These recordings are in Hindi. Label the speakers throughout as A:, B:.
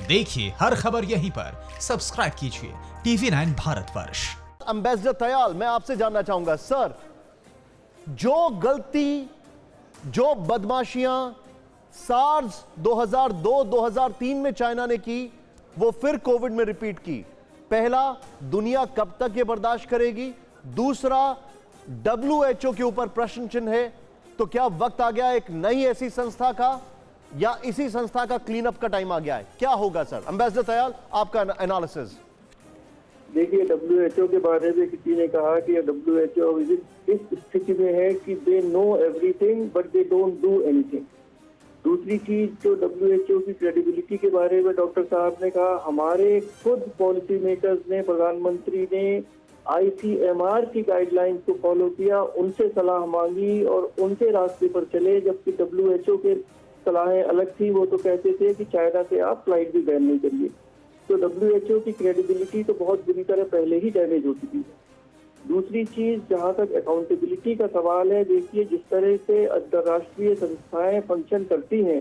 A: देखिए हर खबर यहीं पर, सब्सक्राइब कीजिए TV9 भारतवर्ष।
B: एम्बेसडर तयाल, मैं आपसे जानना चाहूंगा सर, जो गलती, जो बदमाशियां सार्स 2002-2003 में चाइना ने की, वो फिर कोविड में रिपीट की। पहला, दुनिया कब तक ये बर्दाश्त करेगी? दूसरा, WHO के ऊपर प्रश्न चिन्ह है। तो क्या वक्त आ गया एक नई ऐसी संस्था का, या इसी संस्था का क्लीन अप का टाइम आ गया है? क्या होगा सर? एम्बेसडर तयाल, आपका एनालिसिस।
C: देखिए, WHO के बारे में किसी ने कहा कि WHO इस स्थिति में है कि they know everything but they don't do anything. दूसरी चीज, जो WHO की क्रेडिबिलिटी के बारे में डॉक्टर साहब ने कहा, हमारे खुद पॉलिसी मेकर्स ने, प्रधानमंत्री ने ICMR की गाइडलाइंस को फॉलो किया, उनसे सलाह मांगी और उनके रास्ते पर चले, जबकि WHO के सलाहें अलग थी। वो तो कहते थे कि चाइना से आप फ्लाइट भी बैन नहीं करिए। तो WHO की क्रेडिबिलिटी तो बहुत बुरी तरह पहले ही डैमेज हो चुकी है। दूसरी चीज, जहां तक अकाउंटेबिलिटी का सवाल है, देखिए जिस तरह से अंतर्राष्ट्रीय संस्थाएं फंक्शन करती हैं,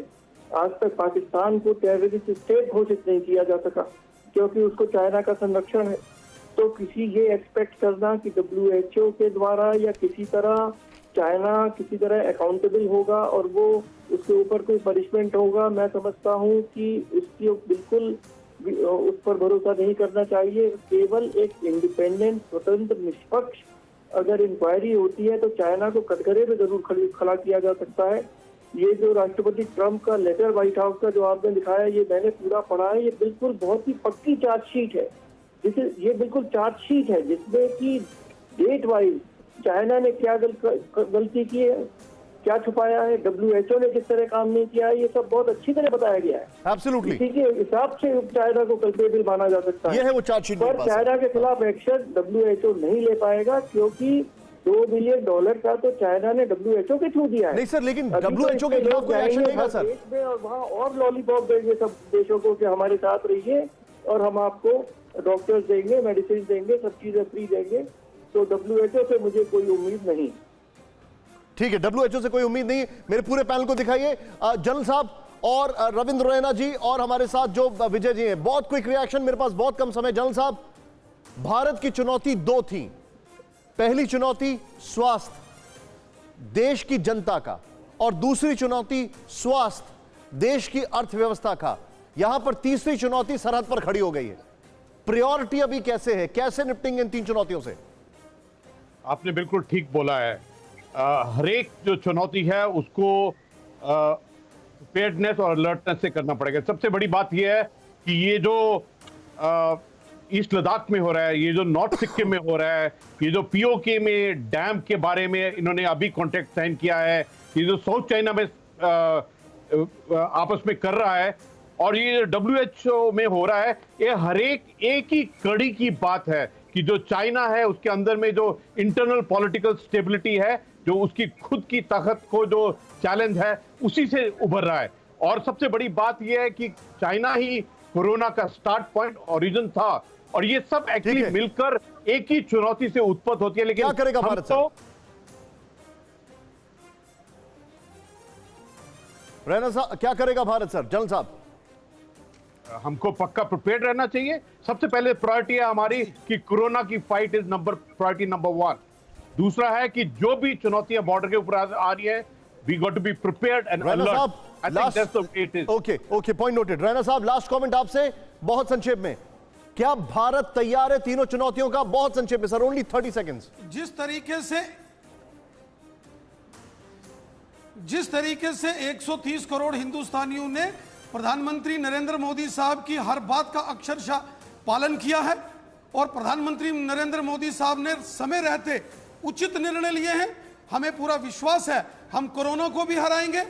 C: आज तक पाकिस्तान को टेररिस्ट स्टेट घोषित नहीं किया जा सका क्योंकि उसको चाइना का संरक्षण है। तो किसी ये एक्सपेक्ट करना कि WHO के द्वारा या किसी तरह चाइना किसी तरह अकाउंटेबल होगा और वो उसके ऊपर कोई पनिशमेंट होगा, मैं समझता हूँ कि उसकी बिल्कुल उस पर भरोसा नहीं करना चाहिए। केवल एक इंडिपेंडेंट, स्वतंत्र, निष्पक्ष अगर इंक्वायरी होती है तो चाइना को कटघरे में जरूर खड़ा किया जा सकता है। ये जो राष्ट्रपति ट्रंप का लेटर व्हाइट हाउस का जो आपने दिखाया, ये मैंने पूरा पढ़ा है। ये बिल्कुल बहुत ही पक्की चार्जशीट है, ये बिल्कुल चार्जशीट है जिसमें कि डेट वाइज चाइना ने क्या गलती की है, क्या छुपाया है, WHO ने किस तरह काम नहीं किया है, ये सब बहुत अच्छी तरह बताया गया है।
B: एब्सोल्युटली।
C: इसी के हिसाब से चाइना को कल्पेबल माना जा सकता है।
B: ये है वो चार्जशीट।
C: पर चाइना के खिलाफ एक्शन WHO नहीं ले पाएगा क्योंकि $2 बिलियन का तो चाइना ने WHO के थ्रू दिया है।
B: नहीं सर, लेकिन WHO के खिलाफ कोई एक्शन लेगा सर?
C: देश में और वहाँ और लॉलीपॉप देंगे सब देशों को कि हमारे साथ रहिए और हम आपको डॉक्टर्स देंगे, मेडिसिन देंगे, सब चीजें फ्री देंगे। तो WHO से मुझे कोई उम्मीद नहीं।
B: ठीक है, WHO से कोई उम्मीद नहीं। मेरे पूरे पैनल को दिखाइए, जनरल साहब और रविंद्र रैना जी और हमारे साथ जो विजय जी हैं। बहुत क्विक रिएक्शन, मेरे पास बहुत कम समय। जनरल साहब, भारत की चुनौती दो थी। पहली चुनौती स्वास्थ्य, देश की जनता का, और दूसरी चुनौती स्वास्थ्य, देश की अर्थव्यवस्था का। यहां पर तीसरी चुनौती सरहद पर खड़ी हो गई है। प्रायोरिटी अभी कैसे है, कैसे निपटेंगे इन तीन चुनौतियों से?
D: आपने बिल्कुल ठीक बोला है। हर एक जो चुनौती है उसको प्रिपेयर्डनेस और अलर्टनेस से करना पड़ेगा। सबसे बड़ी बात यह है कि ये जो ईस्ट लद्दाख में हो रहा है, ये जो नॉर्थ सिक्किम में हो रहा है, ये जो POK में डैम के बारे में इन्होंने अभी कॉन्ट्रैक्ट साइन किया है, ये जो साउथ चाइना में आपस में कर रहा है, और ये WHO में हो रहा है, ये हर एक ही कड़ी की बात है कि जो चाइना है उसके अंदर में जो इंटरनल पॉलिटिकल स्टेबिलिटी है, जो उसकी खुद की ताकत को जो चैलेंज है, उसी से उभर रहा है। और सबसे बड़ी बात यह है कि चाइना ही कोरोना का स्टार्ट पॉइंट, ओरिजिन था, और ये सब एक्चुअली मिलकर एक ही चुनौती से उत्पन्न होती है। लेकिन
B: क्या करेगा भारत सर? रैना साहब, क्या करेगा भारत सर? जनरल साहब,
D: हमको पक्का प्रिपेयर्ड रहना चाहिए। सबसे पहले प्रायोरिटी है हमारी कि कोरोना की फाइट इज प्रायोरिटी नंबर 1। दूसरा है कि जो भी चुनौतियां बॉर्डर के ऊपर आ रही है, we got to be prepared and alert. I think that's the way it is.
B: Okay, point noted. Raina साहब, लास्ट कमेंट आपसे, बहुत संक्षेप में। क्या भारत तैयार है तीनों चुनौतियों का? बहुत संक्षेप में सर, ओनली 30 सेकंड्स।
E: जिस तरीके से 130 करोड़ हिंदुस्तानियों ने प्रधानमंत्री नरेंद्र मोदी साहब की हर बात का अक्षरशः पालन किया है, और प्रधानमंत्री नरेंद्र मोदी साहब ने समय रहते उचित निर्णय लिए हैं, हमें पूरा विश्वास है हम कोरोना को भी हराएंगे,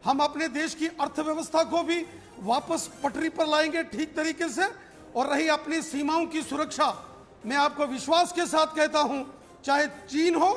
E: हम अपने देश की अर्थव्यवस्था को भी वापस पटरी पर लाएंगे ठीक तरीके से। और रही अपनी सीमाओं की सुरक्षा, मैं आपको विश्वास के साथ कहता हूं, चाहे चीन हो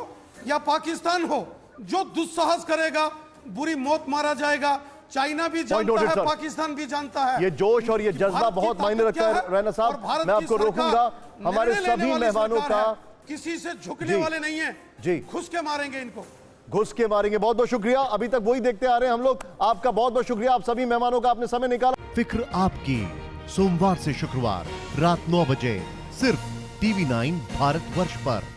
E: या पाकिस्तान हो, जो दुस्साहस करेगा बुरी मौत मारा जाएगा। चाइना भी जानता है, पाकिस्तान भी जानता है।
B: ये जोश और ये जज्बा बहुत मायने रखता है। रैना साहब, मैं आपको रोकूंगा। हमारे सभी मेहमानों का
E: किसी से झुकने वाले नहीं है जी, घुस के मारेंगे इनको,
B: घुस के मारेंगे। बहुत बहुत शुक्रिया, अभी तक वही देखते आ रहे हैं हम लोग। आपका बहुत बहुत शुक्रिया, आप सभी मेहमानों का आपने समय निकाला।
F: फिक्र आपकी,
B: सोमवार से शुक्रवार रात 9 बजे सिर्फ TV9 भारतवर्ष पर।